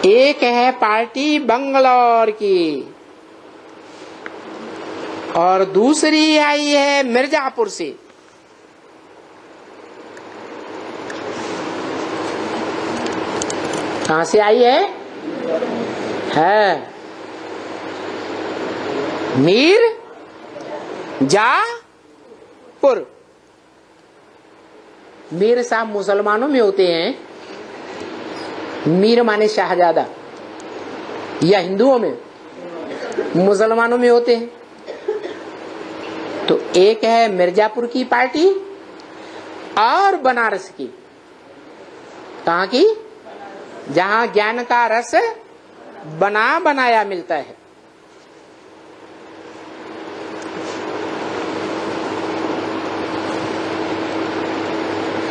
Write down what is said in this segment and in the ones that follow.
एक है पार्टी बंगलौर की और दूसरी आई है मिर्जापुर से। कहां से आई है? मिर्जापुर। मीर साहब मुसलमानों में होते हैं, मीर माने शाहजादा, या हिंदुओं में, मुसलमानों में होते हैं। तो एक है मिर्जापुर की पार्टी और बनारस की। कहां की? जहां ज्ञान का रस बना बनाया मिलता है।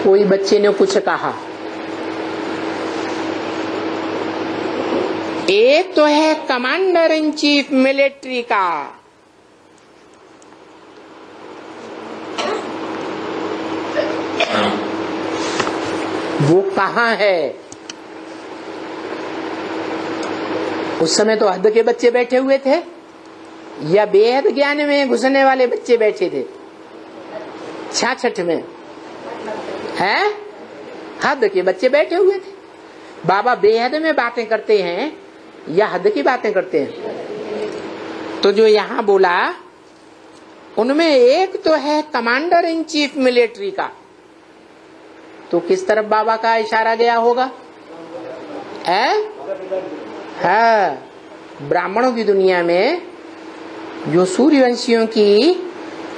कोई बच्चे ने कुछ कहा, एक तो है कमांडर इन चीफ मिलिट्री का, वो कहां है? उस समय तो हद के बच्चे बैठे हुए थे या बेहद ज्ञान में घुसने वाले बच्चे बैठे थे? 66 में है हद के बच्चे बैठे हुए थे। बाबा बेहद में बातें करते हैं या हद की बातें करते हैं? तो जो यहां बोला उनमें एक तो है कमांडर इन चीफ मिलिट्री का, तो किस तरफ बाबा का इशारा गया होगा? है ब्राह्मणों की दुनिया में जो सूर्यवंशियों की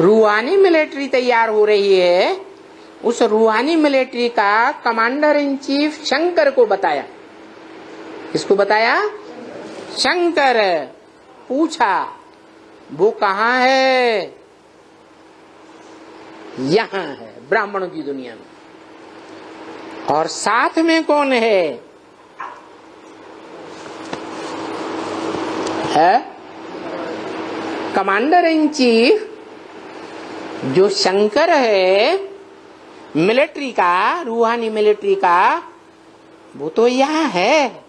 रूहानी मिलिट्री तैयार हो रही है, उस रूहानी मिलिट्री का कमांडर इन चीफ शंकर को बताया। किसको बताया? शंकर। पूछा वो कहां है? यहां है ब्राह्मणों की दुनिया में। और साथ में कौन है? कमांडर इन चीफ जो शंकर है मिलिट्री का, रूहानी मिलिट्री का, वो तो यहाँ है,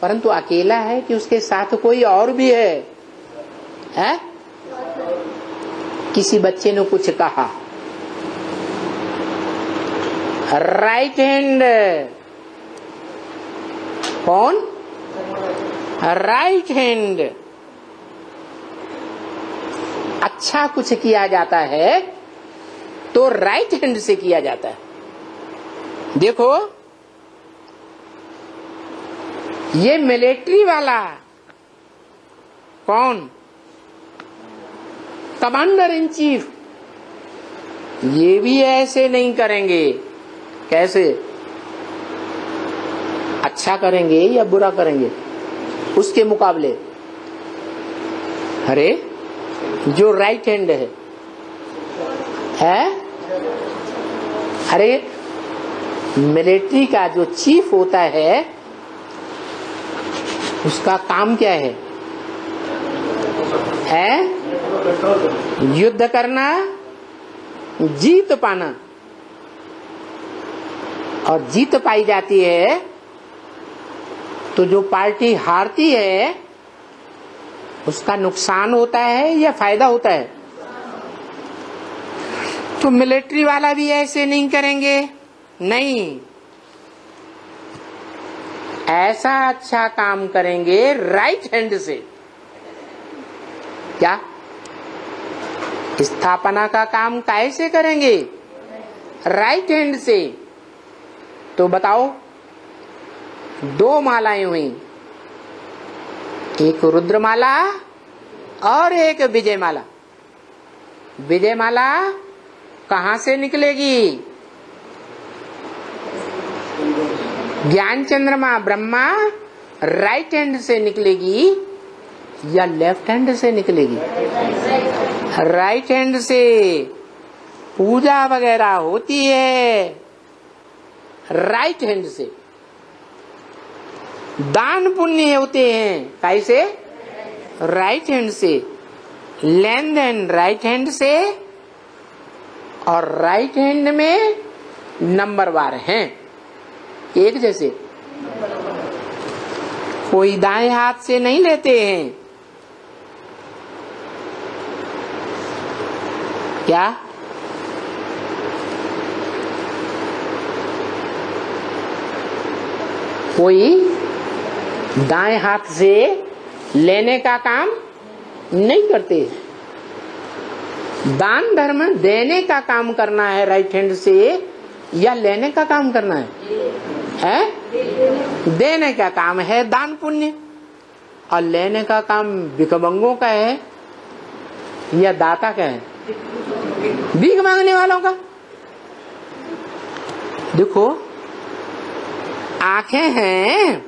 परंतु अकेला है कि उसके साथ कोई और भी है? किसी बच्चे ने कुछ कहा, राइट हैंड। कौन? Right hand. अच्छा कुछ किया जाता है तो राइट हैंड से किया जाता है। देखो ये मिलिट्री वाला कौन? Commander in chief. ये भी ऐसे नहीं करेंगे। कैसे? अच्छा करेंगे या बुरा करेंगे उसके मुकाबले? अरे जो राइट हैंड है अरे मिलिट्री का जो चीफ होता है उसका काम क्या है? युद्ध करना, जीत पाना। और जीत पाई जाती है तो जो पार्टी हारती है उसका नुकसान होता है या फायदा होता है? तो मिलिट्री वाला भी ऐसे नहीं करेंगे। नहीं, ऐसा अच्छा काम करेंगे राइट हैंड से। क्या? स्थापना का काम कैसे करेंगे? राइट हैंड से। तो बताओ, 2 मालाएं हुई, एक रुद्रमाला और एक विजय माला। विजय माला कहां से निकलेगी? ज्ञान चंद्रमा ब्रह्मा राइट हैंड से निकलेगी या लेफ्ट हैंड से निकलेगी? राइट हैंड से। पूजा वगैरह होती है राइट हैंड से। दान पुण्य होते हैं कैसे? राइट हैंड से। लेन देन राइट हैंड से। और राइट हैंड में नंबरवार हैं एक जैसे। कोई दाएं हाथ से नहीं लेते हैं। क्या? कोई दाएं हाथ से लेने का काम नहीं करते। दान धर्म देने का काम करना है राइट हैंड से, या लेने का काम करना है? देने का काम है दान पुण्य, और लेने का काम भिखमंगों का है या दाता का है? भीख मांगने वालों का। देखो, आंखें हैं,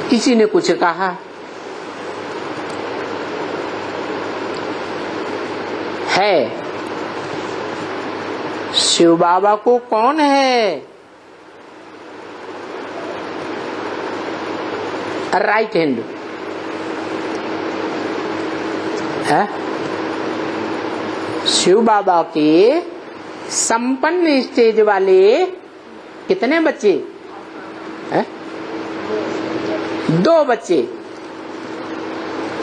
किसी ने कुछ कहा, है शिव बाबा को कौन है? राइट हैंड है। शिव बाबा के संपन्न स्टेज वाले कितने बच्चे है? 2 बच्चे,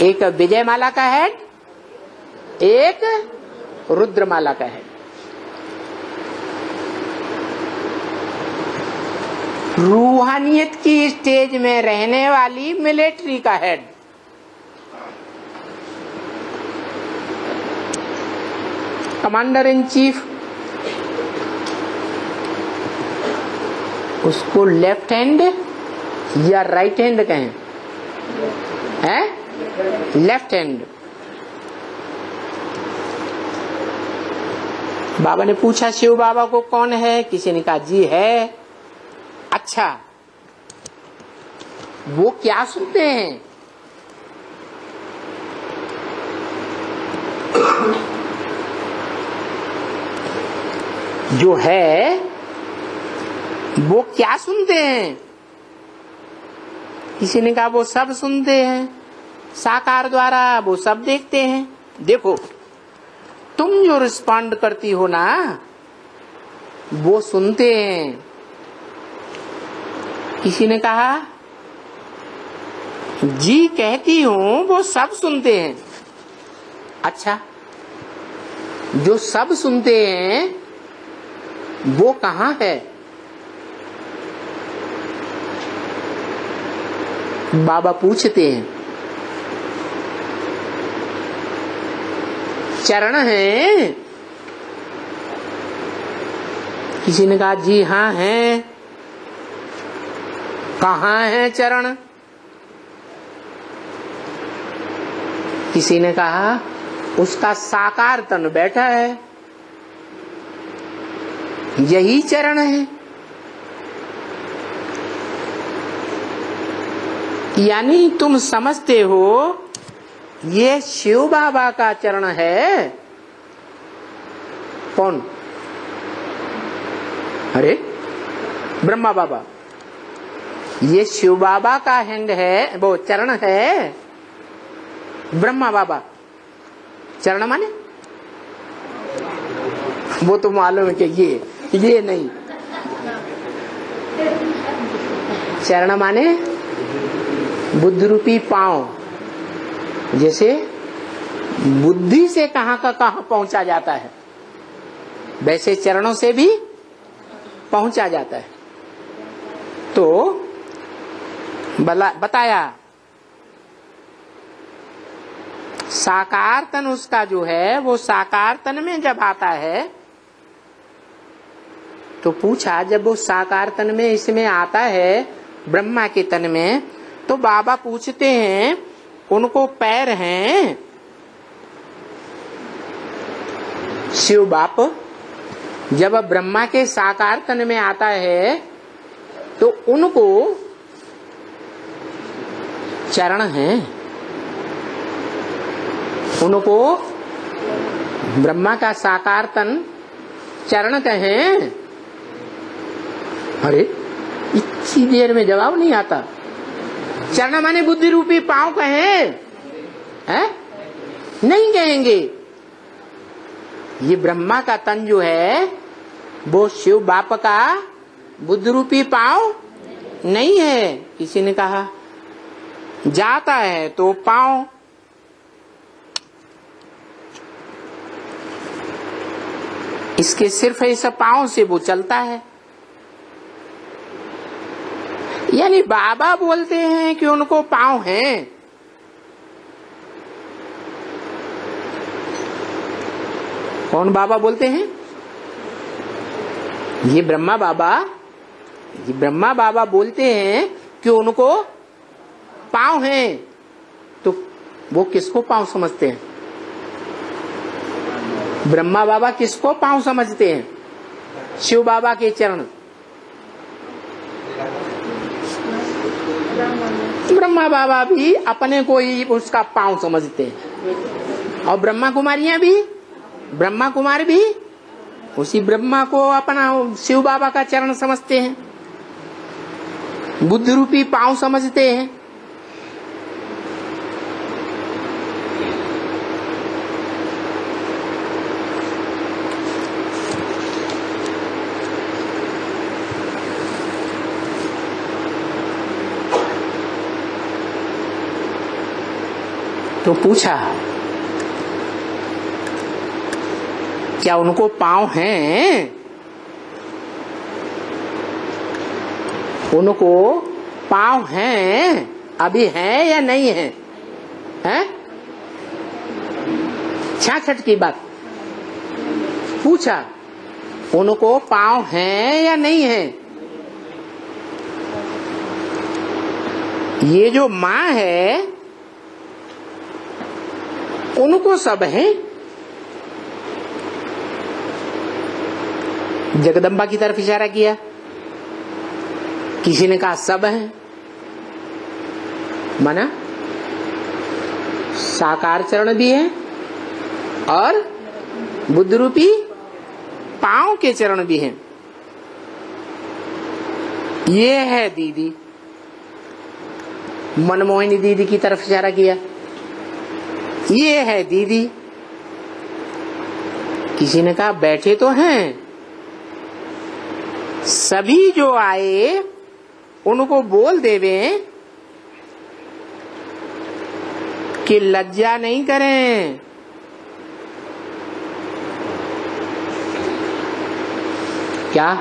एक विजयमाला का हेड, एक रुद्रमाला का हेड। रूहानियत की स्टेज में रहने वाली मिलिट्री का हेड, कमांडर इन चीफ, उसको लेफ्ट हैंड या राइट हैंड कहें? हैं? Left hand. बाबा ने पूछा शिव बाबा को कौन है? किसी ने कहा जी है। अच्छा, वो क्या सुनते हैं? जो है वो क्या सुनते हैं? किसी ने कहा वो सब सुनते हैं, साकार द्वारा वो सब देखते हैं। देखो, तुम जो रिस्पॉन्ड करती हो ना, वो सुनते हैं। किसी ने कहा जी कहती हूं वो सब सुनते हैं। अच्छा, जो सब सुनते हैं वो कहां है? बाबा पूछते हैं। चरण है? किसी ने कहा जी हाँ है। कहाँ है चरण? किसी ने कहा उसका साकार तन बैठा है, यही चरण है। यानी तुम समझते हो ये शिव बाबा का चरण है। कौन? अरे ब्रह्मा बाबा। ये शिव बाबा का हैंड है, वो चरण है। ब्रह्मा बाबा चरण माने वो तो मालूम है कि ये नहीं। चरण माने बुद्ध रूपी पांव। जैसे बुद्धि से कहां का कहां पहुंचा जाता है, वैसे चरणों से भी पहुंचा जाता है। तो बताया साकार तन उसका जो है, वो साकार तन में जब आता है तो पूछा, जब वो साकार तन में इसमें आता है ब्रह्मा के तन में, तो बाबा पूछते हैं उनको पैर हैं? शिव बाप जब ब्रह्मा के साकार तन में आता है तो उनको चरण हैं? उनको ब्रह्मा का साकार तन चरण कहें? अरे इतनी देर में जवाब नहीं आता। चरण माने बुद्धि रूपी पांव कहें? हैं? नहीं कहेंगे। ये ब्रह्मा का तन जो है वो शिव बाप का बुद्धि रूपी पांव नहीं है। किसी ने कहा जाता है तो पांव, इसके सिर्फ ऐसा पांव से वो चलता है। यानी बाबा बोलते हैं कि उनको पांव हैं। कौन बाबा बोलते हैं? ये ब्रह्मा बाबा बोलते हैं कि उनको पांव हैं। तो वो किसको पांव समझते हैं? ब्रह्मा बाबा किसको पांव समझते हैं? शिव बाबा के चरण। ब्रह्मा बाबा भी अपने को ही उसका पांव समझते हैं, और ब्रह्मा कुमार भी उसी ब्रह्मा को अपना शिव बाबा का चरण समझते हैं, बुद्ध रूपी पांव समझते हैं। तो पूछा क्या उनको पांव हैं? उनको पांव हैं, अभी हैं या नहीं है? हैं? 66 की बात पूछा, उनको पांव हैं या नहीं है? ये जो माँ है उनको सब है। जगदम्बा की तरफ इशारा किया। किसी ने कहा सब है, माना साकार चरण भी है और बुद्ध रूपी पांव के चरण भी हैं। ये है दीदी, मनमोहिनी दीदी की तरफ इशारा किया। ये है दीदी। किसी ने कहा बैठे तो हैं, सभी जो आए उनको बोल देवे कि लज्जा नहीं करें। क्या?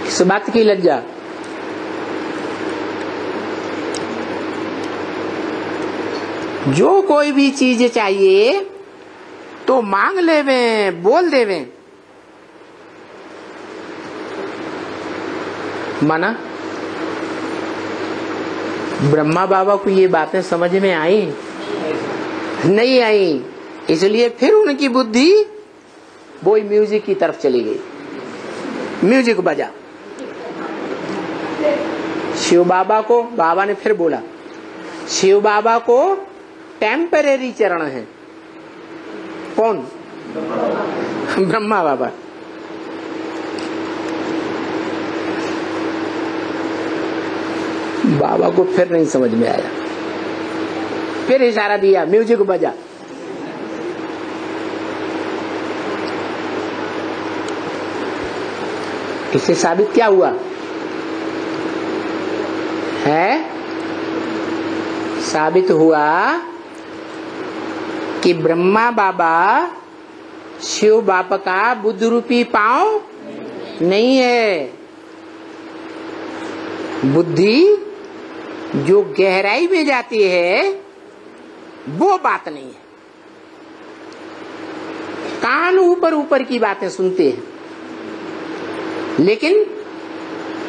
किस बात की लज्जा? जो कोई भी चीज चाहिए तो मांग लेवे, बोल देवे। माना ब्रह्मा बाबा को ये बातें समझ में आई नहीं आई, इसलिए फिर उनकी बुद्धि वो म्यूजिक की तरफ चली गई। म्यूजिक बजा। शिव बाबा को बाबा ने फिर बोला, शिव बाबा को टेम्परेरी चरण है। कौन? ब्रह्मा बाबा। बाबा को फिर नहीं समझ में आया, फिर इशारा दिया, म्यूजिक बजा। इससे साबित क्या हुआ है? साबित हुआ कि ब्रह्मा बाबा शिव बाबा का बुद्ध रूपी पांव नहीं है। बुद्धि जो गहराई में जाती है वो बात नहीं है। कान ऊपर ऊपर की बातें सुनते हैं, लेकिन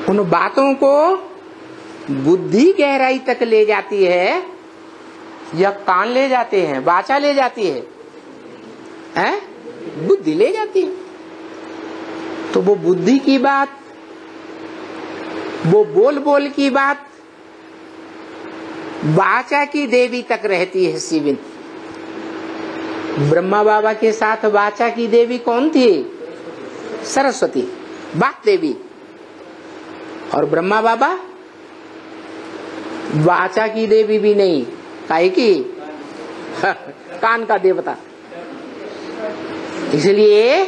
उन बातों को बुद्धि गहराई तक ले जाती है या कान ले जाते हैं, वाचा ले जाती है, बुद्धि ले जाती है। तो वो बुद्धि की बात, वो बोल बोल की बात वाचा की देवी तक रहती है सीमित। ब्रह्मा बाबा के साथ वाचा की देवी कौन थी? सरस्वती, वाक देवी। और ब्रह्मा बाबा वाचा की देवी भी नहीं, काहे की कान का देवता। इसलिए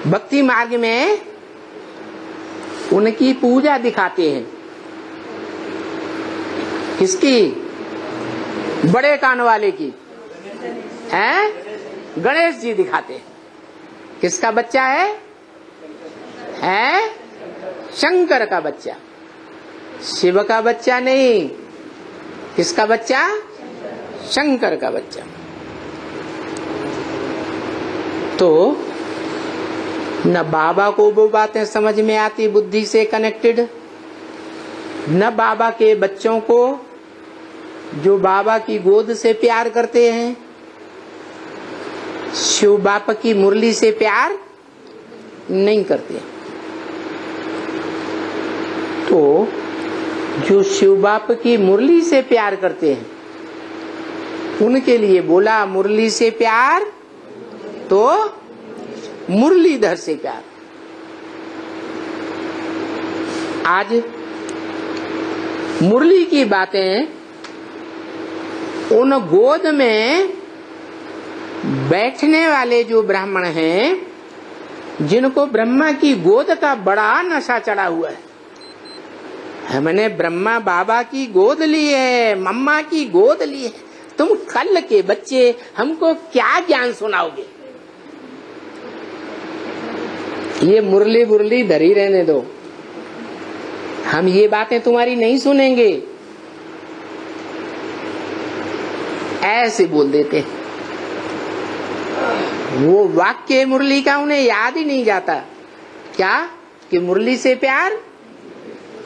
भक्ति मार्ग में उनकी पूजा दिखाते हैं। किसकी? बड़े कान वाले की हैं? गणेश जी दिखाते हैं। किसका बच्चा है? शंकर का बच्चा, शिव का बच्चा नहीं। किसका बच्चा? शंकर का बच्चा। तो न बाबा को वो बातें समझ में आती बुद्धि से कनेक्टेड, न बाबा के बच्चों को जो बाबा की गोद से प्यार करते हैं, शिव बाप की मुरली से प्यार नहीं करते। तो जो शिव बाप की मुरली से प्यार करते हैं उनके लिए बोला मुरली से प्यार तो मुरलीधर से प्यार। आज मुरली की बातें उन गोद में बैठने वाले जो ब्राह्मण हैं, जिनको ब्रह्मा की गोद का बड़ा नशा चढ़ा हुआ है। हमने ब्रह्मा बाबा की गोद ली है, मम्मा की गोद ली है, तुम कल के बच्चे हमको क्या ज्ञान सुनाओगे? ये मुरली मुरली धरी रहने दो, हम ये बातें तुम्हारी नहीं सुनेंगे, ऐसे बोल देते। वो वाक्य मुरली का उन्हें याद ही नहीं जाता। क्या? कि मुरली से प्यार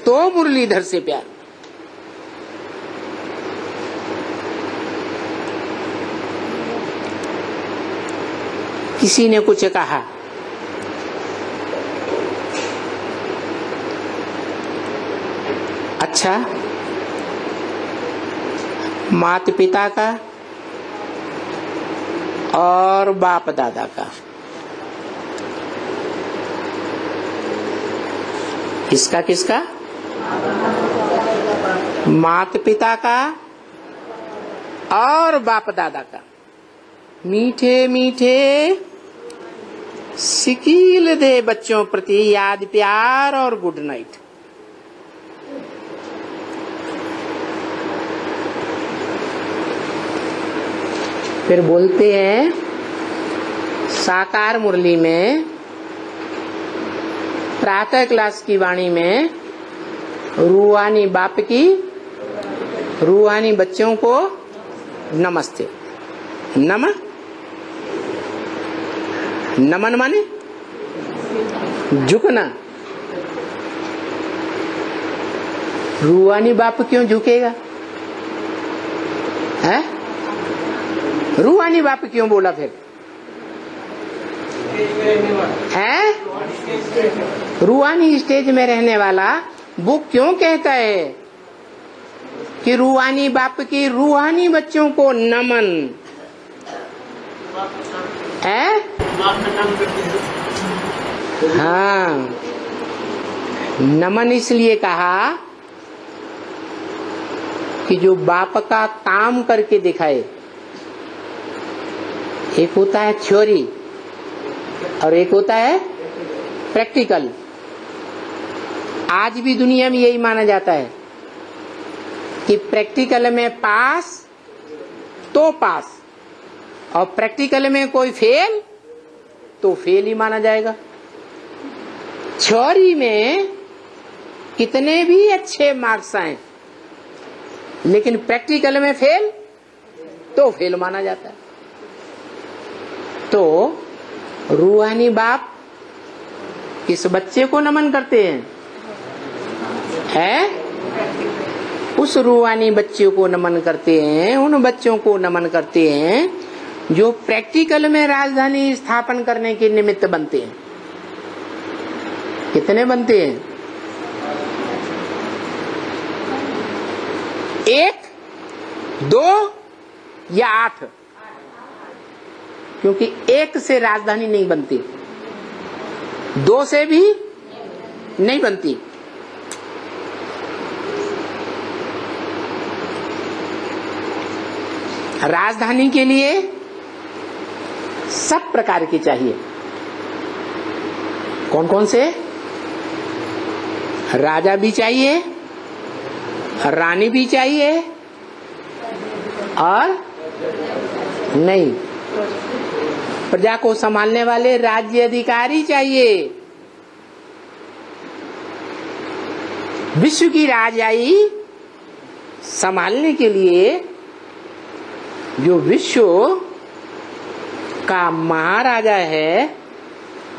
तो मुरलीधर से प्यार। किसी ने कुछ कहा, अच्छा माता पिता का और बाप दादा का, किसका किसका? माता पिता का और बाप दादा का मीठे मीठे सिकील दे बच्चों प्रति याद प्यार और गुड नाइट। फिर बोलते हैं साकार मुरली में प्रातः क्लास की वाणी में रूहानी बाप की रूहानी बच्चों को नमस्ते। नमन माने झुकना। रूहानी बाप क्यों झुकेगा? है? रूहानी बाप क्यों बोला फिर? है? रूहानी स्टेज में रहने वाला वो क्यों कहता है कि रूहानी बाप की रूहानी बच्चों को नमन है? हाँ, नमन इसलिए कहा कि जो बाप का काम करके दिखाए। एक होता है थ्योरी और एक होता है प्रैक्टिकल। आज भी दुनिया में यही माना जाता है कि प्रैक्टिकल में पास तो पास और प्रैक्टिकल में कोई फेल तो फेल ही माना जाएगा। थ्योरी में कितने भी अच्छे मार्क्स आए लेकिन प्रैक्टिकल में फेल तो फेल माना जाता है। तो रूहानी बाप किस बच्चे को नमन करते हैं? उस रूहानी बच्चे को नमन करते हैं, उन बच्चों को नमन करते हैं जो प्रैक्टिकल में राजधानी स्थापन करने के निमित्त बनते हैं। कितने बनते हैं? 1, 2 या 8? क्योंकि 1 से राजधानी नहीं बनती, 2 से भी नहीं बनती। राजधानी के लिए सब प्रकार की चाहिए। कौन कौन से? राजा भी चाहिए, रानी भी चाहिए, और नहीं, प्रजा को संभालने वाले राज्य अधिकारी चाहिए। विश्व की राजाई संभालने के लिए जो विश्व का महाराजा है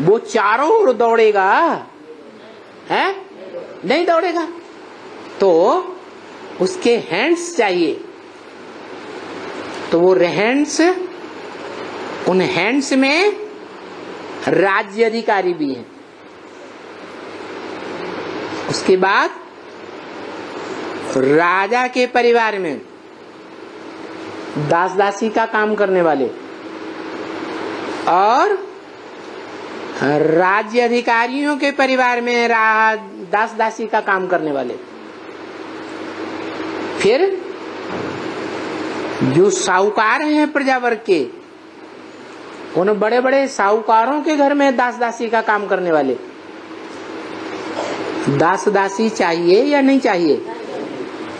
वो चारों ओर दौड़ेगा, है? नहीं दौड़ेगा। तो उसके हैंड्स चाहिए। तो वो हैंड्स, उन हैंड्स में राज्य अधिकारी भी हैं। उसके बाद राजा के परिवार में दास दासी का काम करने वाले, और राज्य अधिकारियों के परिवार में दास दासी का काम करने वाले। फिर जो साहूकार हैं प्रजा वर्ग के, उन बड़े बड़े साहूकारों के घर में दास दासी का काम करने वाले। दास दासी चाहिए या नहीं चाहिए?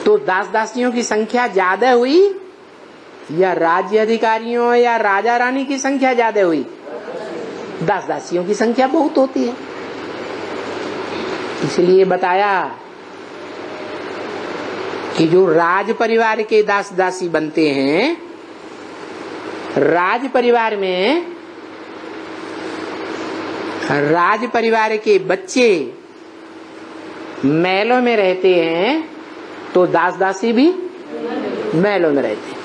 तो दास दासियों की संख्या ज्यादा हुई या राज्य अधिकारियों या राजा रानी की संख्या ज्यादा हुई? दास दासियों की संख्या बहुत होती है। इसलिए बताया कि जो राज परिवार के दास दासी बनते हैं, राज परिवार में राज परिवार के बच्चे महलों में रहते हैं, तो दास दासी भी महलों में रहते हैं।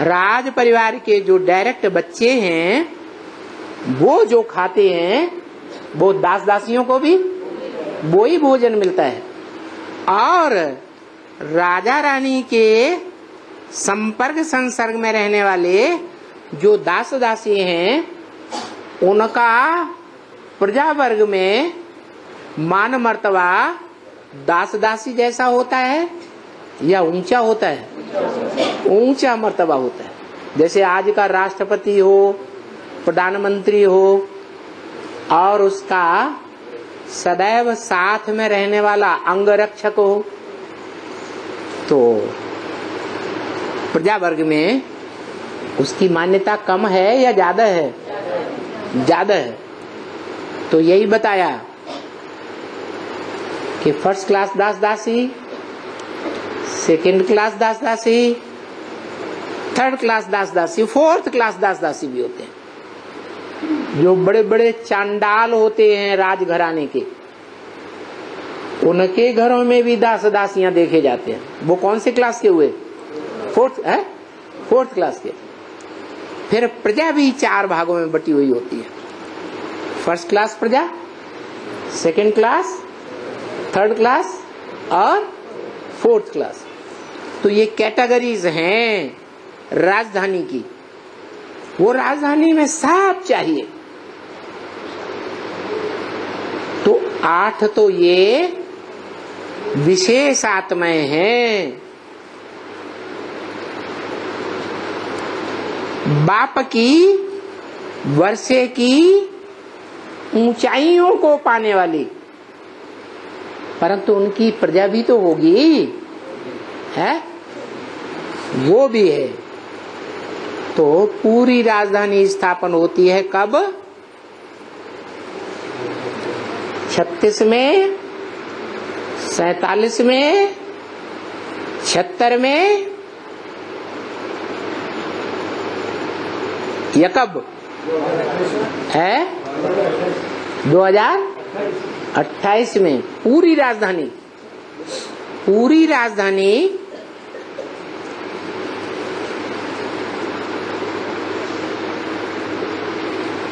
राज परिवार के जो डायरेक्ट बच्चे हैं, वो जो खाते हैं, वो दास दासियों को भी वो ही भोजन मिलता है। और राजा रानी के संपर्क संसर्ग में रहने वाले जो दास दासी हैं, उनका प्रजा वर्ग में मान मर्तबा दास दासी जैसा होता है या ऊंचा होता है? ऊंचा मर्तबा होता है। जैसे आज का राष्ट्रपति हो, प्रधानमंत्री हो, और उसका सदैव साथ में रहने वाला अंगरक्षक हो, तो प्रजा वर्ग में उसकी मान्यता कम है या ज्यादा है? ज्यादा है। तो यही बताया कि फर्स्ट क्लास दास दासी, सेकंड क्लास दास दासी, थर्ड क्लास दास दासी, फोर्थ क्लास दास दासी भी होते हैं। जो बड़े बड़े चांडाल होते हैं राजघराने के, उनके घरों में भी दास दासियां देखे जाते हैं। वो कौन से क्लास के हुए? फोर्थ क्लास के। फिर प्रजा भी 4 भागों में बटी हुई होती है। फर्स्ट क्लास प्रजा, सेकंड क्लास, थर्ड क्लास और फोर्थ क्लास। तो ये कैटेगरीज हैं राजधानी की। वो राजधानी में सब चाहिए। तो 8 तो ये विशेष आत्माएं हैं। बाप की वर्षे की ऊंचाइयों को पाने वाली, परंतु उनकी प्रजा भी तो होगी, है? वो भी है। तो पूरी राजधानी स्थापन होती है कब? 36 में, 47 में, 76 में, या कब है? 2028 में पूरी राजधानी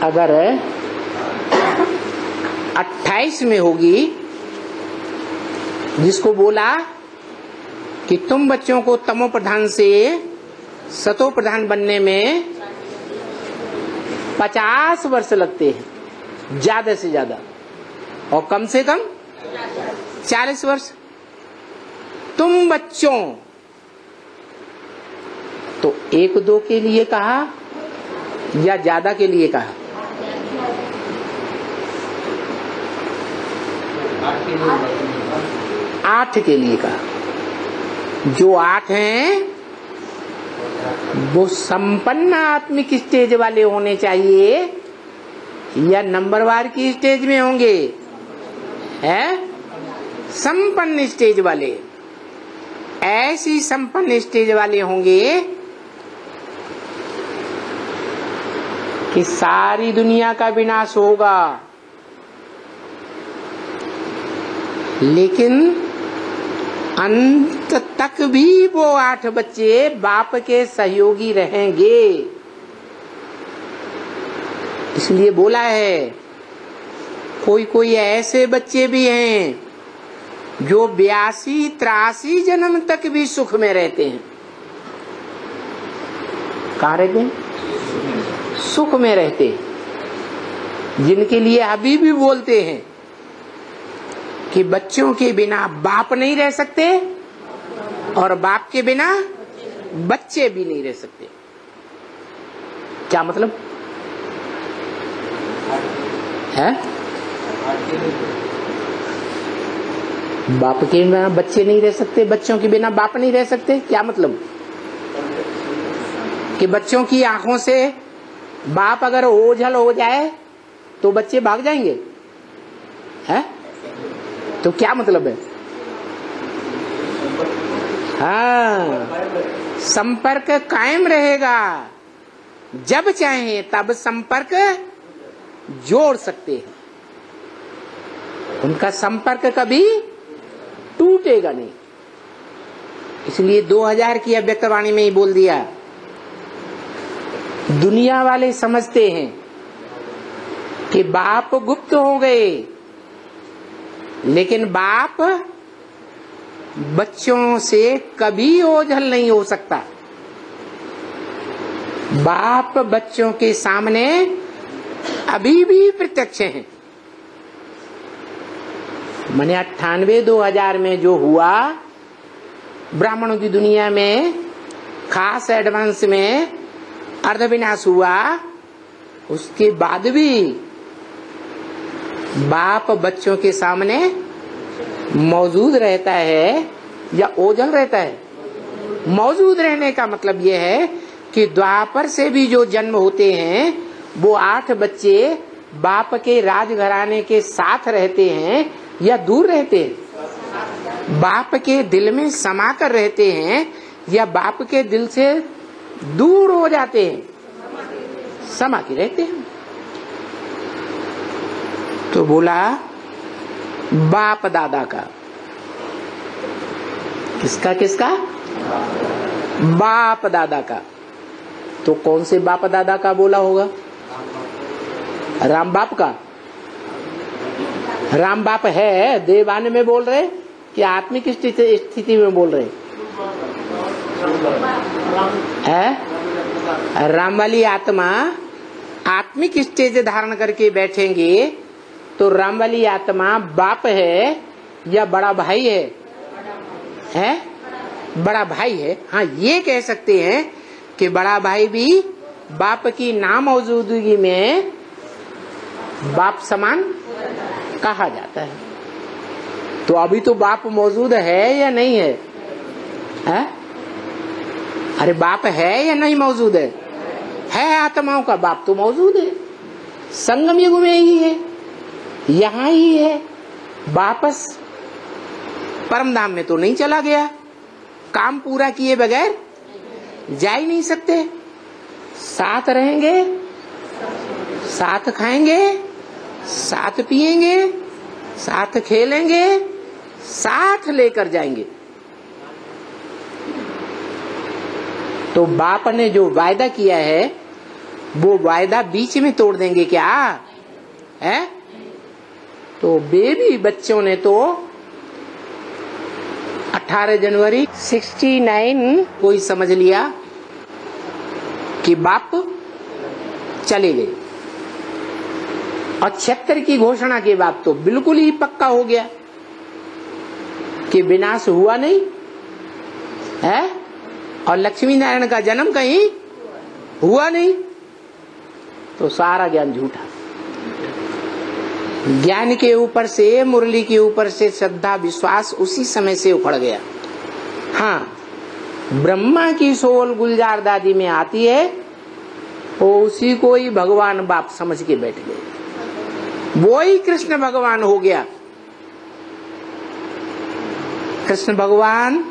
अगर 28 में होगी, जिसको बोला कि तुम बच्चों को तमो प्रधान से सतो प्रधान बनने में 50 वर्ष लगते हैं, ज्यादा से ज्यादा, और कम से कम 40 वर्ष। तुम बच्चों, तो 1-2 के लिए कहा या ज्यादा के लिए कहा? 8 के लिए कहा। जो 8 हैं वो संपन्न आत्मिक स्टेज वाले होने चाहिए या नंबरवार की स्टेज में होंगे? है संपन्न स्टेज वाले। ऐसी संपन्न स्टेज वाले होंगे कि सारी दुनिया का विनाश होगा, लेकिन अंत तक भी वो 8 बच्चे बाप के सहयोगी रहेंगे। इसलिए बोला है कोई कोई ऐसे बच्चे भी हैं जो 82-83 जन्म तक भी सुख में रहते हैं। कहाँ रहते हैं? सुख में रहते हैं। जिनके लिए अभी भी बोलते हैं कि बच्चों के बिना बाप नहीं रह सकते और बाप के बिना बच्चे भी नहीं रह सकते। क्या मतलब है? बाप के बिना बच्चे नहीं रह सकते, बच्चों के बिना बाप नहीं रह सकते। क्या मतलब? कि बच्चों की आंखों से बाप अगर ओझल हो जाए तो बच्चे भाग जाएंगे, है? तो क्या मतलब है? हाँ, संपर्क कायम रहेगा। जब चाहे तब संपर्क जोड़ सकते हैं। उनका संपर्क कभी टूटेगा नहीं। इसलिए 2000 की अव्यक्तवाणी में ही बोल दिया। दुनिया वाले समझते हैं कि बाप गुप्त हो गए, लेकिन बाप बच्चों से कभी ओझल नहीं हो सकता। बाप बच्चों के सामने अभी भी प्रत्यक्ष हैं। मैंने 98-2000 में जो हुआ ब्राह्मणों की दुनिया में, खास एडवांस में अर्धविनाश हुआ, उसके बाद भी बाप बच्चों के सामने मौजूद रहता है या ओझल रहता है? मौजूद रहने का मतलब यह है कि द्वापर से भी जो जन्म होते हैं वो 8 बच्चे बाप के राजघराने के साथ रहते हैं या दूर रहते हैं? बाप के दिल में समा कर रहते हैं या बाप के दिल से दूर हो जाते हैं? समा के रहते हैं। तो बोला बाप दादा का। किसका किसका? बाप दादा का। तो कौन से बाप दादा का बोला होगा? राम बाप का। राम बाप है देवान में बोल रहे कि आत्मिक स्थिति में बोल रहे है? राम वाली आत्मा आत्मिक स्टेज धारण करके बैठेंगे तो राम वाली आत्मा बाप है या बड़ा भाई है? है? बड़ा भाई है। हाँ, ये कह सकते हैं कि बड़ा भाई भी बाप की नामौजूदगी में बाप समान कहा जाता है। तो अभी तो बाप मौजूद है या नहीं है? है? अरे बाप है या नहीं मौजूद है? है, आत्माओं का बाप तो मौजूद है। संगम युग में ही है, यहाँ ही है। वापस परम धाम में तो नहीं चला गया। काम पूरा किए बगैर जा ही नहीं सकते। साथ रहेंगे, साथ खाएंगे, साथ पिएंगे, साथ खेलेंगे, साथ लेकर जाएंगे। तो बाप ने जो वायदा किया है वो वायदा बीच में तोड़ देंगे क्या? है? तो बेबी बच्चों ने तो 18 जनवरी 69 को ही समझ लिया कि बाप चले गए। और 76 की घोषणा के बाद तो बिल्कुल ही पक्का हो गया कि विनाश हुआ नहीं है और लक्ष्मी नारायण का जन्म कहीं हुआ नहीं। तो सारा ज्ञान झूठा। ज्ञान के ऊपर से, मुरली के ऊपर से श्रद्धा विश्वास उसी समय से उखड़ गया। हाँ, ब्रह्मा की सोल गुलजार दादी में आती है, वो उसी को ही भगवान बाप समझ के बैठ गए, वो ही कृष्ण भगवान हो गया। कृष्ण भगवान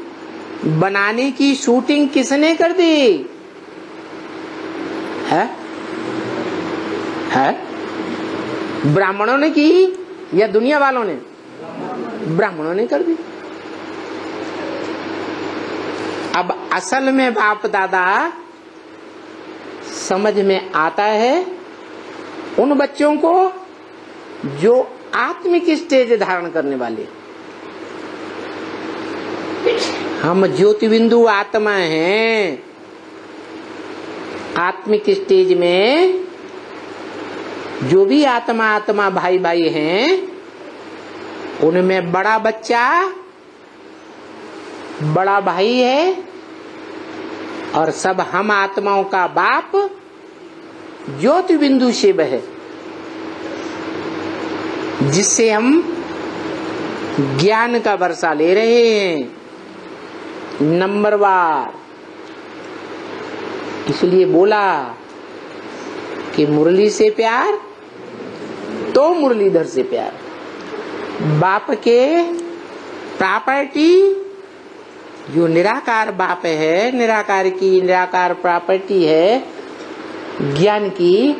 बनाने की शूटिंग किसने कर दी है? ब्राह्मणों ने की या दुनिया वालों ने? ब्राह्मणों ने कर दी। अब असल में बाप दादा समझ में आता है उन बच्चों को जो आत्मिक स्टेज धारण करने वाले। हम ज्योति बिंदु आत्मा हैं। आत्मिक स्टेज में जो भी आत्मा आत्मा भाई भाई हैं, उनमें बड़ा बच्चा बड़ा भाई है और सब हम आत्माओं का बाप ज्योति बिंदु शिव है, जिससे हम ज्ञान का वर्षा ले रहे हैं नंबरवार। इसलिए बोला कि मुरली से प्यार तो मुरलीधर से प्यार। बाप के प्रॉपर्टी जो निराकार बाप है, निराकार की निराकार प्रॉपर्टी है ज्ञान की,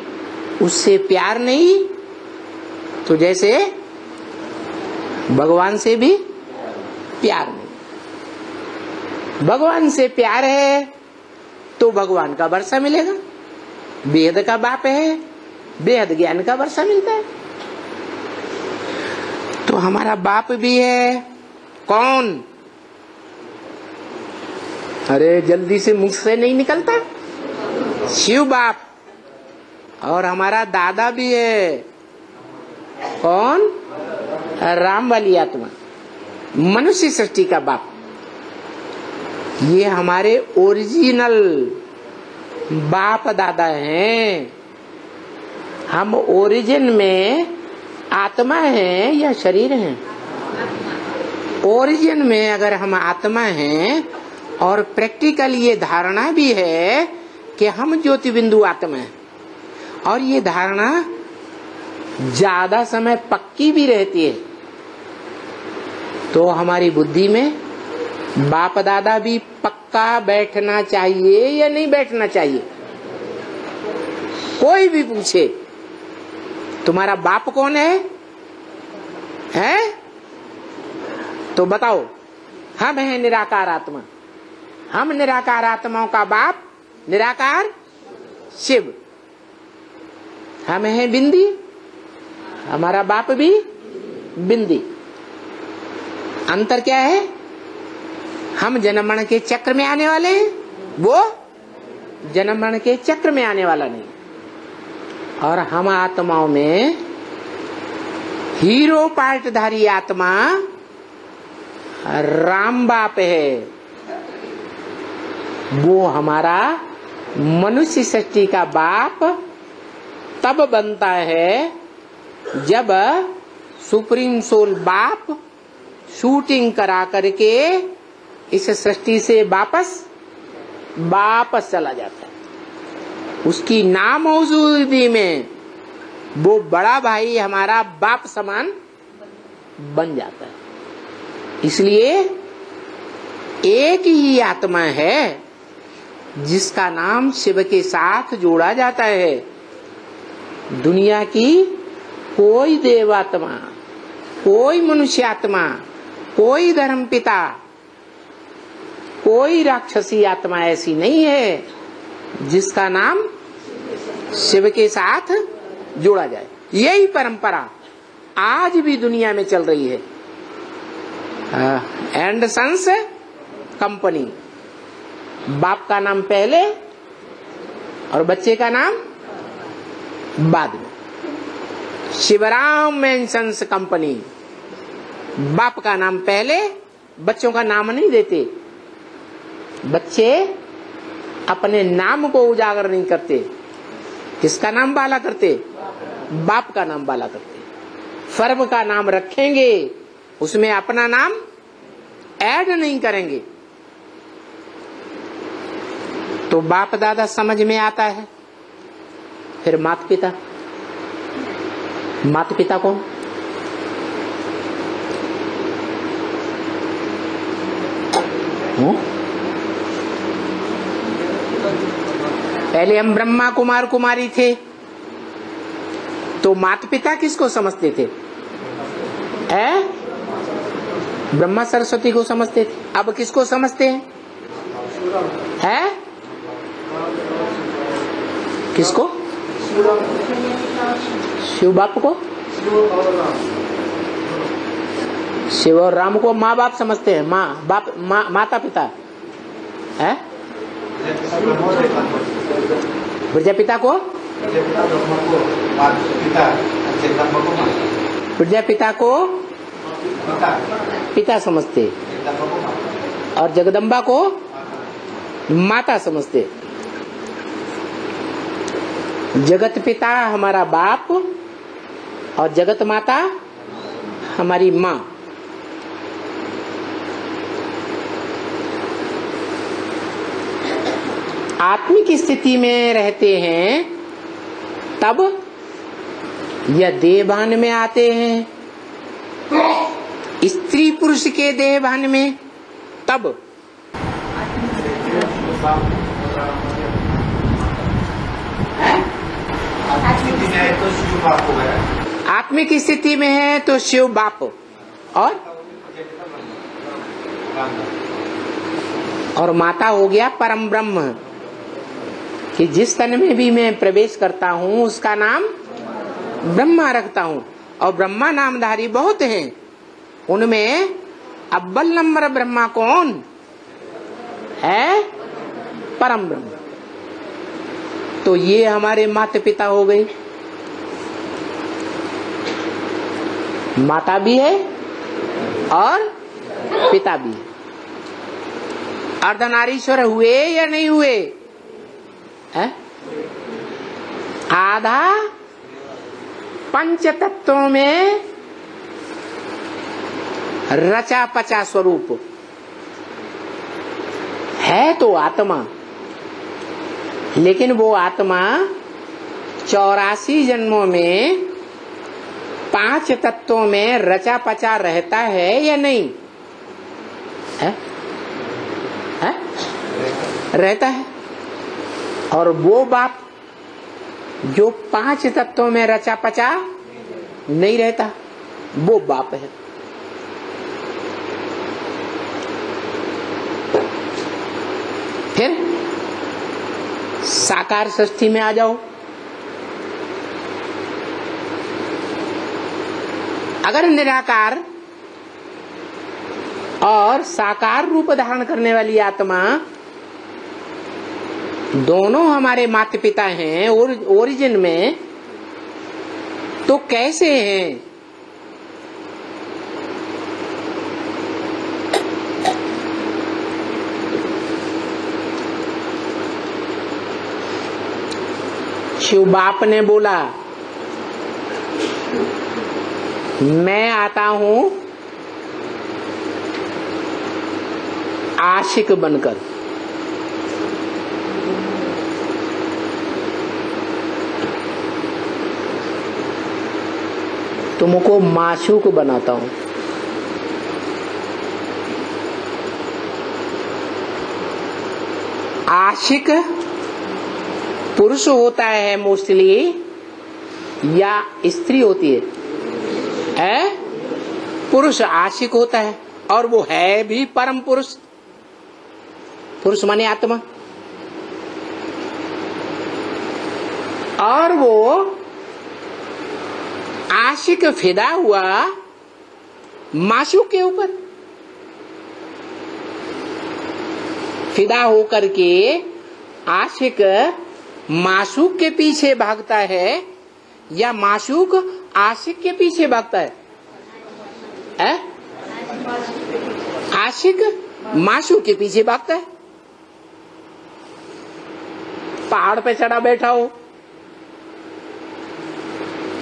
उससे प्यार नहीं तो जैसे भगवान से भी प्यार नहीं। भगवान से प्यार है तो भगवान का वर्षा मिलेगा। वेद का बाप है, बेहद ज्ञान का वर्षा मिलता है। तो हमारा बाप भी है कौन? अरे जल्दी से मुख से नहीं निकलता, शिव बाप। और हमारा दादा भी है कौन? राम वाली आत्मा, मनुष्य सृष्टि का बाप। ये हमारे ओरिजिनल बाप दादा हैं। हम ओरिजिन में आत्मा हैं या शरीर हैं? ओरिजिन में अगर हम आत्मा हैं और प्रैक्टिकल ये धारणा भी है कि हम ज्योति बिंदु आत्मा हैं, और ये धारणा ज्यादा समय पक्की भी रहती है, तो हमारी बुद्धि में बाप दादा भी पक्का बैठना चाहिए या नहीं बैठना चाहिए? कोई भी पूछे तुम्हारा बाप कौन है? तो बताओ, हम हैं निराकार आत्मा। हम निराकार आत्माओं का बाप निराकार शिव। हम हैं बिंदी, हमारा बाप भी बिंदी। अंतर क्या है? हम जन्म मरण के चक्र में आने वाले हैं, वो जन्म मरण के चक्र में आने वाला नहीं। और हम आत्माओं में हीरो पार्टधारी आत्मा राम बाप है। वो हमारा मनुष्य सृष्टि का बाप तब बनता है जब सुप्रीम सोल बाप शूटिंग करा करके इस सृष्टि से वापस चला जाता है। उसकी नामौजूदगी में वो बड़ा भाई हमारा बाप समान बन जाता है। इसलिए एक ही आत्मा है जिसका नाम शिव के साथ जोड़ा जाता है। दुनिया की कोई देवात्मा, कोई मनुष्य आत्मा, कोई धर्म पिता, कोई राक्षसी आत्मा ऐसी नहीं है जिसका नाम शिव के साथ जोड़ा जाए। यही परंपरा आज भी दुनिया में चल रही है। एंड सन्स कंपनी, बाप का नाम पहले और बच्चे का नाम बाद में। शिवराम एंड सन्स कंपनी, बाप का नाम पहले, बच्चों का नाम नहीं देते। बच्चे अपने नाम को उजागर नहीं करते। किसका नाम बाला करते? बाप का नाम बाला करते। फर्म का नाम रखेंगे, उसमें अपना नाम ऐड नहीं करेंगे, तो बाप दादा समझ में आता है। फिर माता पिता, माता पिता कौन? पहले हम ब्रह्मा कुमार कुमारी थे, तो माता पिता किसको समझते थे? ब्रह्मा सरस्वती को समझते थे। अब किसको समझते हैं? किसको? शिव बाप को, शिव और राम को माँ बाप समझते हैं। माँ बाप, माता पिता है। प्रजापिता को, प्रजापिता को पिता समझते और जगदम्बा को माता समझते। जगत पिता हमारा बाप और जगत माता हमारी माँ। आत्मिक स्थिति में रहते हैं तब, या देहभान में आते हैं स्त्री पुरुष के देहभान में तब। आत्मिक स्थिति में है तो शिव बाप और माता हो गया परम ब्रह्म, कि जिस तन में भी मैं प्रवेश करता हूँ उसका नाम ब्रह्मा रखता हूँ। और ब्रह्मा नामधारी बहुत हैं, उनमें अव्वल नंबर ब्रह्मा कौन है? परम ब्रह्म। तो ये हमारे माता पिता हो गए। माता भी है और पिता भी है। अर्धनारीश्वर हुए या नहीं हुए? आधा पंच तत्वों में रचा पचा स्वरूप है तो आत्मा, लेकिन वो आत्मा 84 जन्मों में 5 तत्वों में रचा पचा रहता है या नहीं है? रहता है। और वो बाप जो 5 तत्वों में रचा पचा नहीं रहता, वो बाप है। फिर साकार षष्ठी में आ जाओ। अगर निराकार और साकार रूप धारण करने वाली आत्मा दोनों हमारे माता पिता हैं ओरिजिन में, तो कैसे हैं? शिव बाप ने बोला, मैं आता हूं आशिक बनकर। तुमको माशूक बनाता हूं। आशिक पुरुष होता है मोस्टली या स्त्री होती है? पुरुष आशिक होता है, और वो है भी परम पुरुष। पुरुष माने आत्मा। और वो आशिक फिदा हुआ माशूक के ऊपर। फिदा होकर के आशिक माशूक के पीछे भागता है या माशूक आशिक के पीछे भागता है? आशिक माशूक के पीछे भागता है। पहाड़ पे चढ़ा बैठा हो,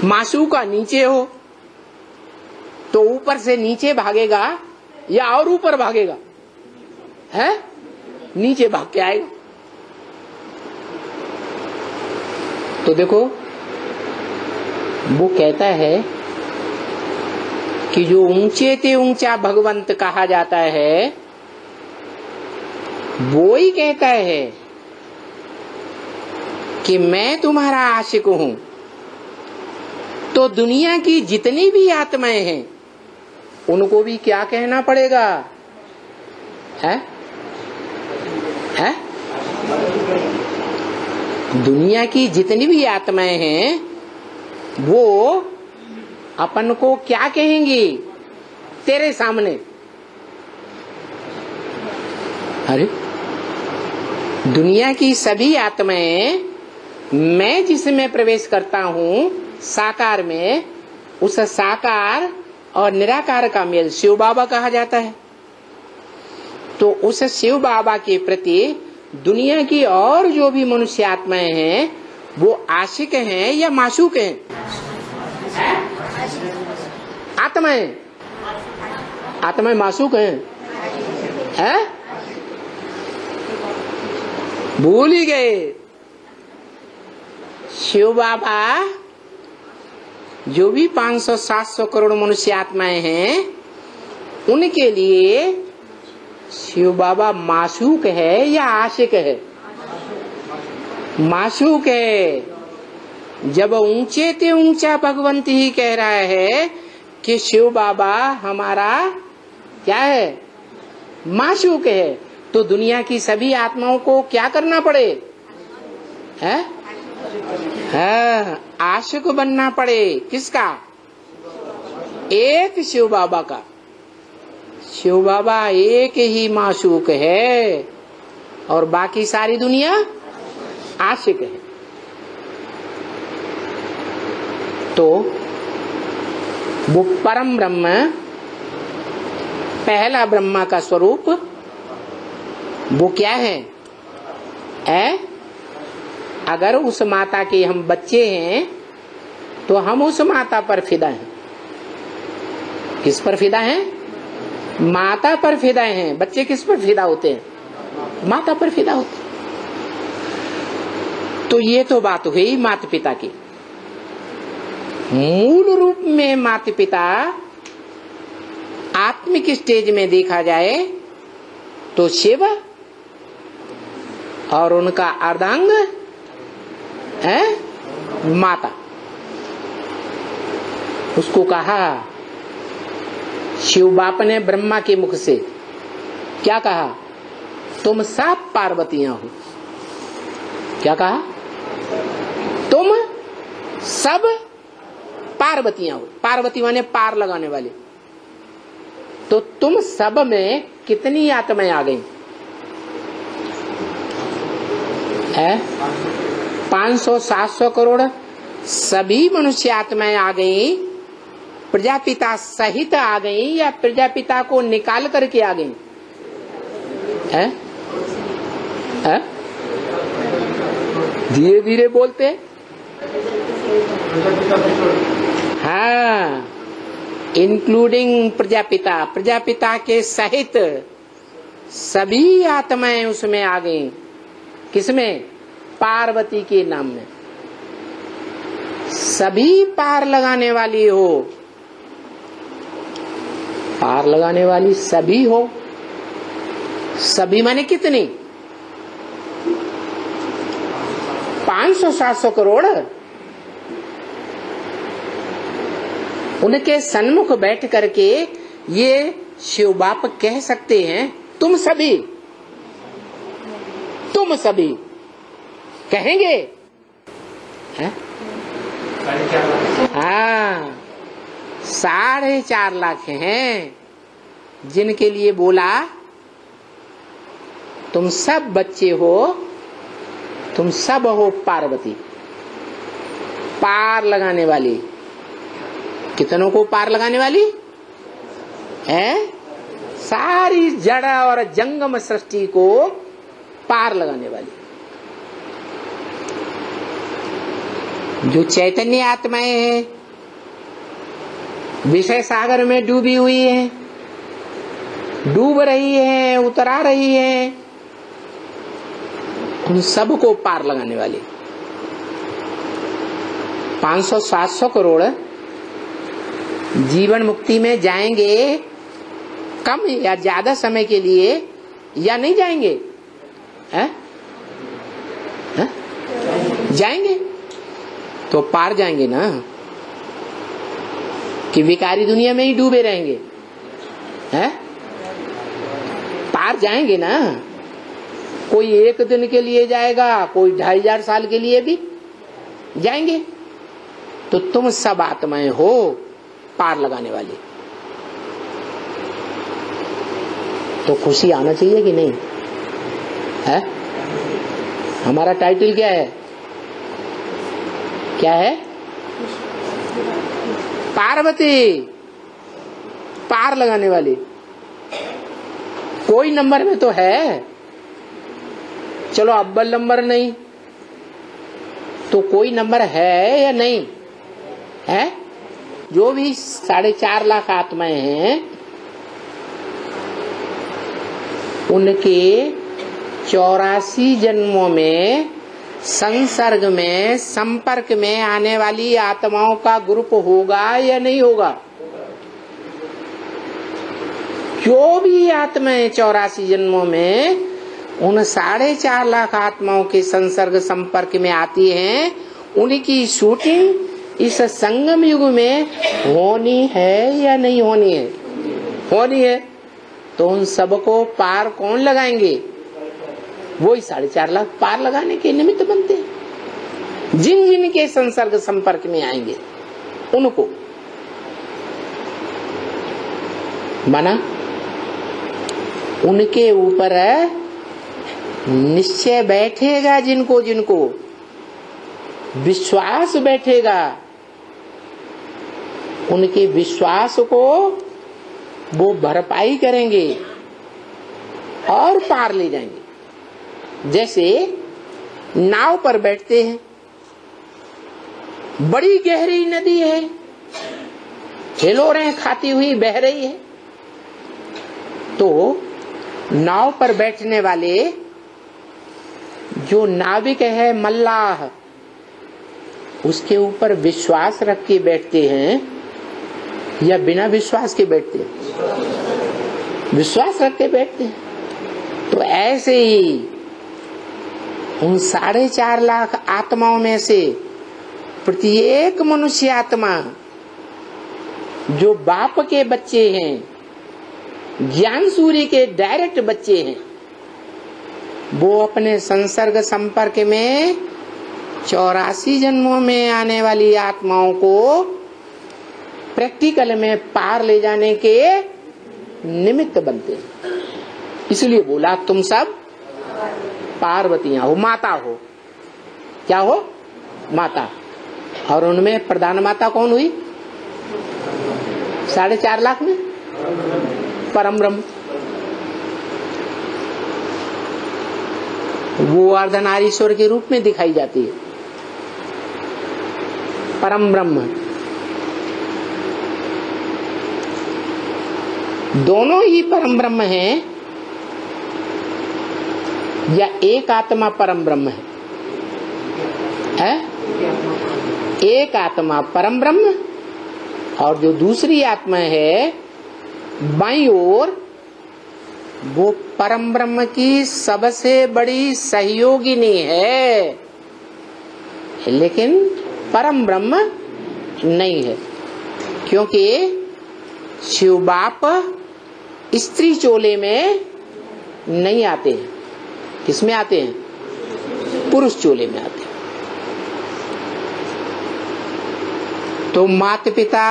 माशूका नीचे हो, तो ऊपर से नीचे भागेगा या और ऊपर भागेगा? है, नीचे भाग के आएगा। तो देखो वो कहता है कि जो ऊंचे ते ऊंचा भगवंत कहा जाता है, वो ही कहता है कि मैं तुम्हारा आशिक हूं। तो दुनिया की जितनी भी आत्माएं हैं उनको भी क्या कहना पड़ेगा? है? है? दुनिया की जितनी भी आत्माएं हैं वो अपन को क्या कहेंगी तेरे सामने? अरे दुनिया की सभी आत्माएं, मैं जिसमें प्रवेश करता हूं साकार में, उस साकार और निराकार का मेल शिव बाबा कहा जाता है। तो उस शिव बाबा के प्रति दुनिया की और जो भी मनुष्य आत्माएं हैं वो आशिक हैं या माशूक हैं? आत्माएं, आत्माएं माशूक हैं? हैं? भूल ही गए। शिव बाबा जो भी 500-700 करोड़ मनुष्य आत्माएं हैं उनके लिए शिव बाबा माशूक है या आशिक है? माशूक है। जब ऊंचे ते ऊंचा भगवंत ही कह रहा है कि शिव बाबा हमारा क्या है? माशूक है, तो दुनिया की सभी आत्माओं को क्या करना पड़े? है? हाँ, आशिक बनना पड़े। किसका? एक शिव बाबा का। शिव बाबा एक ही माशूक है और बाकी सारी दुनिया आशिक है। तो वो परम ब्रह्म, पहला ब्रह्मा का स्वरूप वो क्या है? अगर उस माता के हम बच्चे हैं तो हम उस माता पर फिदा हैं। किस पर फिदा हैं? माता पर फिदा हैं। बच्चे किस पर फिदा होते हैं? माता पर फिदा होते हैं। तो ये तो बात हुई माता पिता की। मूल रूप में माता पिता आत्मिक स्टेज में देखा जाए तो शिव और उनका अर्धांग है माता। उसको कहा शिव बाप ने ब्रह्मा के मुख से क्या कहा? तुम सब पार्वतियां हो। क्या कहा? तुम सब पार्वतियां हो। पार्वती माने पार लगाने वाले। तो तुम सब में कितनी आत्माएं आ गई? 500-700 करोड़ सभी मनुष्य आत्माएं आ गई। प्रजापिता सहित आ गई या प्रजापिता को निकाल करके आ गई? धीरे धीरे बोलते। हाँ, इंक्लूडिंग प्रजापिता। प्रजापिता के सहित सभी आत्माएं उसमें आ गई। किसमें? पार्वती के नाम में। सभी पार लगाने वाली हो। पार लगाने वाली सभी हो। सभी माने कितनी? 500-700 करोड़। उनके सन्मुख बैठ करके ये शिव बाप कह सकते हैं तुम सभी, तुम सभी कहेंगे? हैं? हाँ, 4.5 लाख हैं जिनके लिए बोला तुम सब बच्चे हो, तुम सब हो पार्वती। पार लगाने वाली। कितनों को पार लगाने वाली है? सारी जड़ और जंगम सृष्टि को पार लगाने वाली। जो चैतन्य आत्माएं हैं विषय सागर में डूबी हुई है, डूब रही है, उतरा रही है, उन सबको पार लगाने वाली 500-700 करोड़ जीवन मुक्ति में जाएंगे कम या ज्यादा समय के लिए या नहीं जाएंगे? है? है? जाएंगे तो पार जाएंगे ना, कि विकारी दुनिया में ही डूबे रहेंगे? हैं? पार जाएंगे ना। कोई 1 दिन के लिए जाएगा, कोई 2500 साल के लिए भी जाएंगे। तो तुम सब आत्माएं हो पार लगाने वाली। तो खुशी आना चाहिए कि नहीं है? हमारा टाइटल क्या है? क्या है? पार्वती, पार लगाने वाली। कोई नंबर में तो है, चलो अव्वल नंबर नहीं तो कोई नंबर है या नहीं है? जो भी 4.5 लाख आत्माएं हैं उनके 84 जन्मों में संसर्ग में संपर्क में आने वाली आत्माओं का ग्रुप होगा या नहीं होगा? जो भी आत्माएं 84 जन्मों में उन 4.5 लाख आत्माओं के संसर्ग संपर्क में आती हैं, उनकी शूटिंग इस संगम युग में होनी है या नहीं होनी है? होनी है। तो उन सबको पार कौन लगाएंगे? वही 4.5 लाख पार लगाने के निमित्त बनते हैं। जिन जिन के संसर्ग संपर्क में आएंगे उनको माना, उनके ऊपर निश्चय बैठेगा। जिनको जिनको विश्वास बैठेगा, उनके विश्वास को वो भरपाई करेंगे और पार ले जाएंगे। जैसे नाव पर बैठते हैं, बड़ी गहरी नदी है, हिलोरें खाती हुई बह रही है, तो नाव पर बैठने वाले जो नाविक है, मल्लाह, उसके ऊपर विश्वास रख के बैठते हैं या बिना विश्वास के बैठते हैं? विश्वास रख के बैठते हैं। तो ऐसे ही उन 4.5 लाख आत्माओं में से प्रत्येक मनुष्य आत्मा जो बाप के बच्चे हैं, ज्ञान सूर्य के डायरेक्ट बच्चे हैं, वो अपने संसर्ग संपर्क में 84 जन्मों में आने वाली आत्माओं को प्रैक्टिकल में पार ले जाने के निमित्त बनते हैं। इसलिए बोला तुम सब पार्वतियां हो, माता हो। क्या हो? माता। और उनमें प्रधान माता कौन हुई? 4.5 लाख में परम ब्रह्म। वो अर्धनारीश्वर के रूप में दिखाई जाती है, परम ब्रह्म। दोनों ही परम ब्रह्म हैं या एक आत्मा परम ब्रह्म है? एक आत्मा परम ब्रह्म और जो दूसरी आत्मा है बाईं ओर, वो परम ब्रह्म की सबसे बड़ी सहयोगिनी है, लेकिन परम ब्रह्म नहीं है। क्योंकि शिव बाप स्त्री चोले में नहीं आते हैं। किसमें आते हैं? पुरुष चोले में आते हैं। तो माता पिता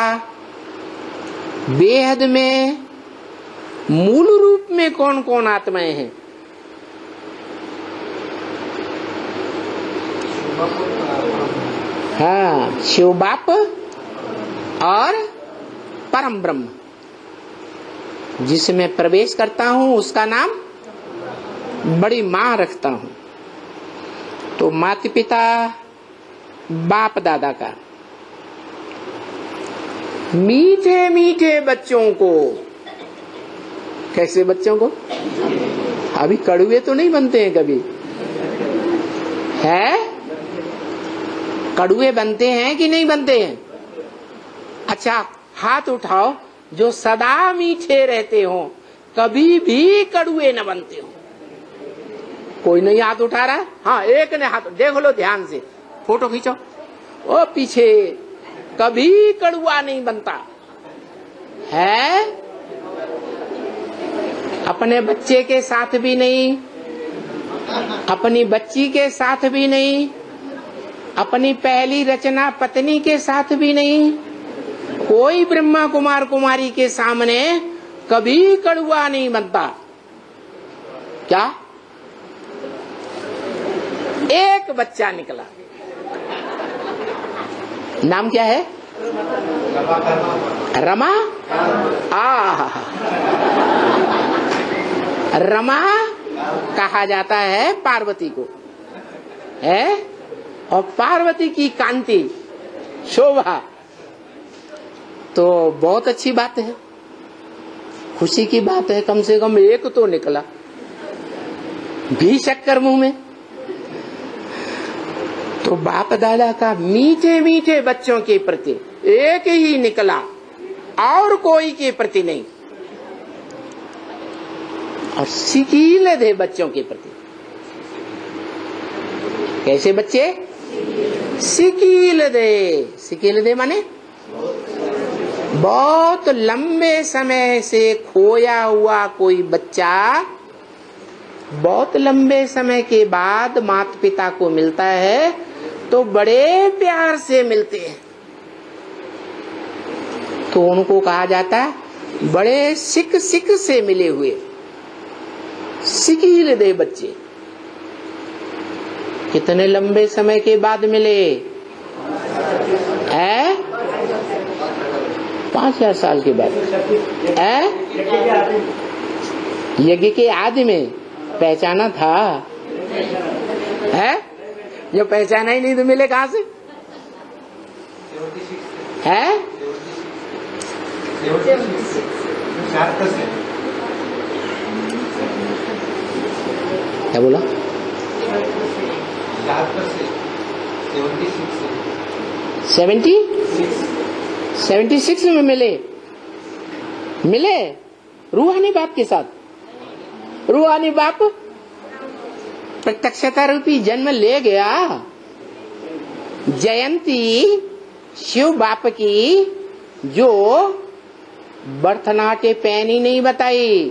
बेहद में मूल रूप में कौन कौन आत्माएं हैं? हाँ, शिव बाप और परम ब्रह्म। जिसमें प्रवेश करता हूं उसका नाम बड़ी मां रखता हूं। तो माता पिता बाप दादा का मीठे मीठे बच्चों को। कैसे बच्चों को? अभी कड़वे तो नहीं बनते हैं कभी, है? कड़वे बनते हैं कि नहीं बनते हैं? अच्छा हाथ उठाओ जो सदा मीठे रहते हो, कभी भी कड़वे न बनते हो। कोई नहीं हाथ उठा रहा? हाँ, एक ने हाथ, देख लो ध्यान से, फोटो खींचो। ओ पीछे, कभी कड़वा नहीं बनता है। अपने बच्चे के साथ भी नहीं, अपनी बच्ची के साथ भी नहीं, अपनी पहली रचना पत्नी के साथ भी नहीं, कोई ब्रह्मा कुमार कुमारी के सामने कभी कड़वा नहीं बनता। क्या? एक बच्चा निकला, नाम क्या है? रमा। रमा कहा जाता है पार्वती को, है? और पार्वती की कांति, शोभा, तो बहुत अच्छी बात है, खुशी की बात है। कम से कम एक तो निकला, भी शक्कर मुंह में। तो बाप दादा का मीठे मीठे बच्चों के प्रति एक ही निकला, और कोई के प्रति नहीं। और सिकील दे बच्चों के प्रति। कैसे बच्चे? सिकील दे। सिकील दे माने बहुत लंबे समय से खोया हुआ कोई बच्चा बहुत लंबे समय के बाद माता पिता को मिलता है तो बड़े प्यार से मिलते हैं, तो उनको कहा जाता है बड़े सिक सिक से मिले हुए। सिकील दे बच्चे कितने लंबे समय के बाद मिले है? 5,000 साल के बाद है? यज्ञ के आदि में पहचाना था है? जो पहचाना ही नहीं तो मिले कहां से? है? क्या बोला? 76 में मिले रूहानी बाप के साथ। रूहानी बाप प्रत्यक्षता रूपी जन्म ले गया। जयंती शिव बाप की जो बर्थनाटे पैनी नहीं बताई,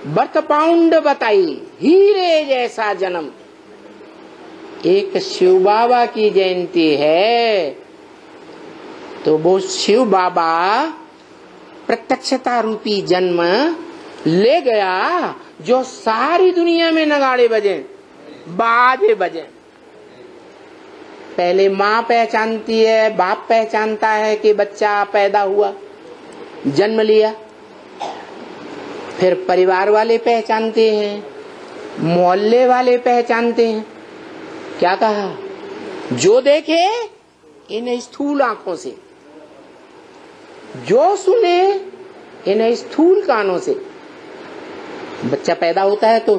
बर्थ पाउंड बताई, हीरे जैसा जन्म। एक शिव बाबा की जयंती है तो वो शिव बाबा प्रत्यक्षता रूपी जन्म ले गया जो सारी दुनिया में नगाड़े बजे, बाजे बजे। पहले माँ पहचानती है, बाप पहचानता है कि बच्चा पैदा हुआ, जन्म लिया, फिर परिवार वाले पहचानते हैं, मोहल्ले वाले पहचानते हैं। क्या कहा? जो देखे इन स्थूल आंखों से, जो सुने इन स्थूल कानों से। बच्चा पैदा होता है तो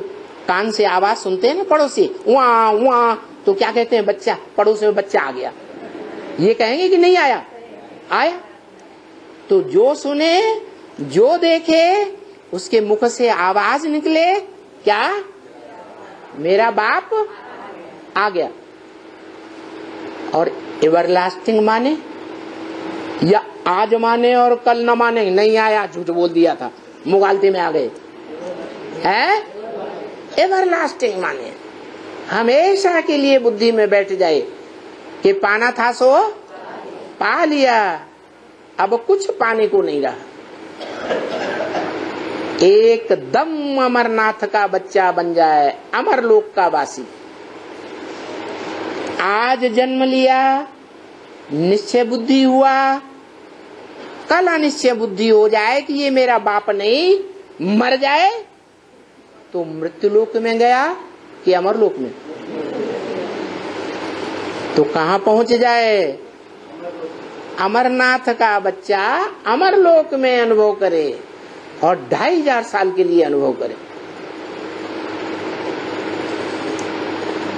कान से आवाज सुनते हैं ना पड़ोसी, वहाँ वहाँ, तो क्या कहते हैं? बच्चा, पड़ोस में बच्चा आ गया। ये कहेंगे कि नहीं आया? आया। तो जो सुने, जो देखे, उसके मुख से आवाज निकले, क्या? मेरा बाप आ गया। और एवरलास्टिंग माने या आज माने और कल न माने, नहीं आया, झूठ बोल दिया था, मुगालते में आ गए, है? एवरलास्टिंग माने हमेशा के लिए बुद्धि में बैठ जाए कि पाना था सो पा लिया, अब कुछ पाने को नहीं रहा। एकदम अमरनाथ का बच्चा बन जाए, अमरलोक का वासी। आज जन्म लिया, निश्चय बुद्धि हुआ, कल अनिश्चय बुद्धि हो जाए कि ये मेरा बाप नहीं, मर जाए तो मृत्युलोक में गया कि अमरलोक में? तो कहाँ पहुंच जाए? अमरनाथ का बच्चा अमरलोक में अनुभव करे और 2500 साल के लिए अनुभव करे।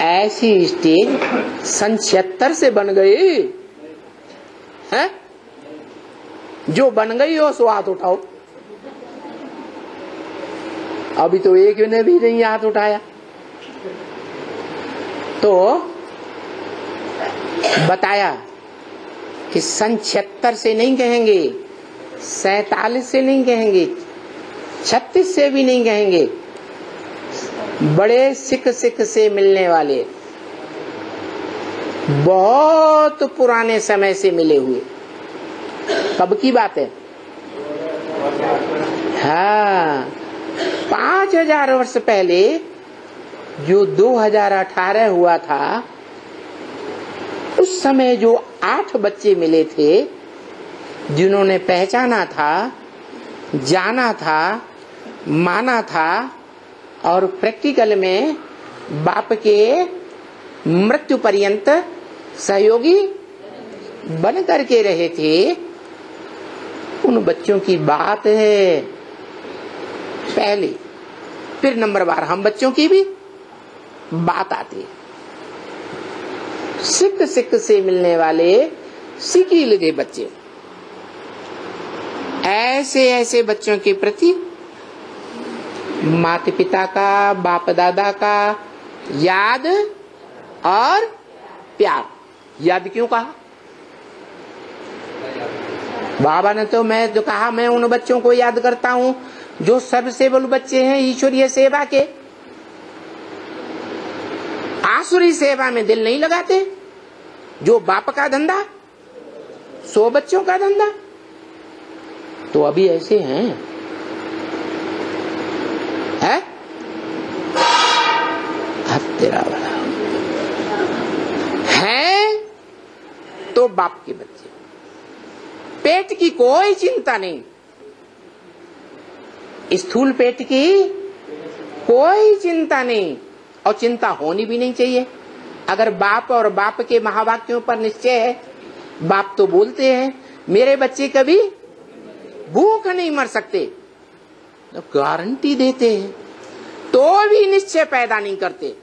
ऐसी स्टेज सन 76 से बन गई है। जो बन गई हो सो हाथ उठाओ। अभी तो एक ने भी नहीं हाथ उठाया। तो बताया कि सन 76 से नहीं कहेंगे, 47 से नहीं कहेंगे, 36 से भी नहीं कहेंगे, बड़े सिख से मिलने वाले बहुत पुराने समय से मिले हुए। कब की बात है? हाँ, 5000 वर्ष पहले जो 2018 हुआ था, उस समय जो 8 बच्चे मिले थे जिन्होंने पहचाना था, जाना था, माना था और प्रैक्टिकल में बाप के मृत्यु पर्यंत सहयोगी बन करके रहे थे, उन बच्चों की बात है पहले। फिर नंबर बार हम बच्चों की भी बात आती है। सिक से मिलने वाले सिकी लगे बच्चे, ऐसे बच्चों के प्रति माता पिता का, बाप दादा का याद और प्यार। याद क्यों कहा? बाबा ने तो मैं जो कहा, मैं उन बच्चों को याद करता हूँ जो सर्वसेवल बच्चे हैं ईश्वरीय सेवा के। आसुरी सेवा में दिल नहीं लगाते। जो बाप का धंधा सो बच्चों का धंधा। तो अभी ऐसे हैं है? तेरा वाला है तो बाप के बच्चे। पेट की कोई चिंता नहीं, स्थूल पेट की कोई चिंता नहीं, और चिंता होनी भी नहीं चाहिए। अगर बाप और बाप के महावाक्यों पर निश्चय है, बाप तो बोलते हैं मेरे बच्चे कभी भूख नहीं मर सकते, तो गारंटी देते हैं, तो भी निश्चय पैदा नहीं करते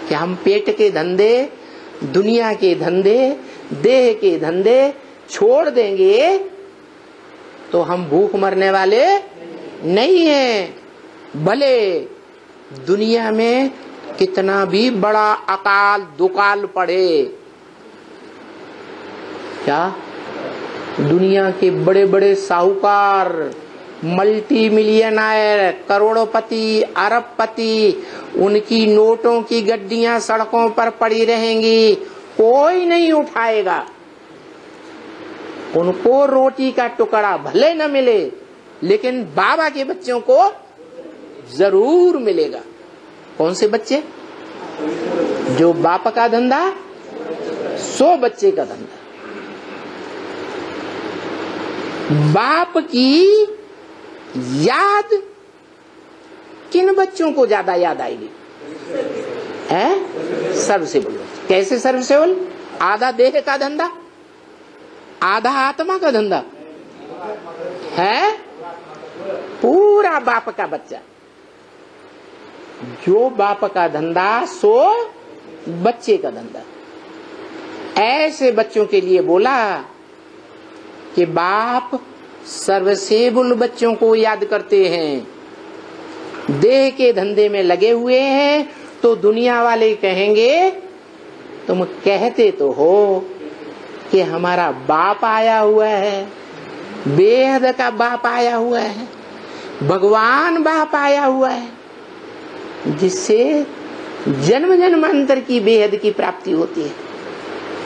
कि हम पेट के धंधे, दुनिया के धंधे, देह के धंधे छोड़ देंगे तो हम भूख मरने वाले नहीं हैं। भले दुनिया में कितना भी बड़ा अकाल दुकाल पड़े, क्या दुनिया के बड़े बड़े साहूकार, मल्टी मिलियनर, करोड़पति, अरबपति, उनकी नोटों की गड्डियां सड़कों पर पड़ी रहेंगी, कोई नहीं उठाएगा। उनको रोटी का टुकड़ा भले न मिले, लेकिन बाबा के बच्चों को जरूर मिलेगा। कौन से बच्चे? जो बाप का धंधा सो बच्चे का धंधा। बाप की याद किन बच्चों को ज्यादा याद आएगी? है सर्वसेवल। कैसे सर्वसेवल? आधा देह का धंधा, आधा आत्मा का धंधा है, पूरा बाप का बच्चा। जो बाप का धंधा सो बच्चे का धंधा। ऐसे बच्चों के लिए बोला कि बाप सर्वसेवल बच्चों को याद करते हैं। देह के धंधे में लगे हुए हैं तो दुनिया वाले कहेंगे तुम कहते तो हो कि हमारा बाप आया हुआ है, बेहद का बाप आया हुआ है, भगवान बाप आया हुआ है, जिससे जन्म जन्मांतर की बेहद की प्राप्ति होती है।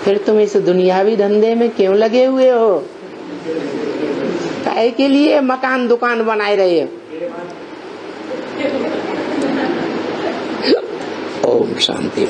फिर तुम इस दुनियावी धंधे में क्यों लगे हुए हो? काहे के लिए मकान दुकान बनाए रहे हो? ओम शांति।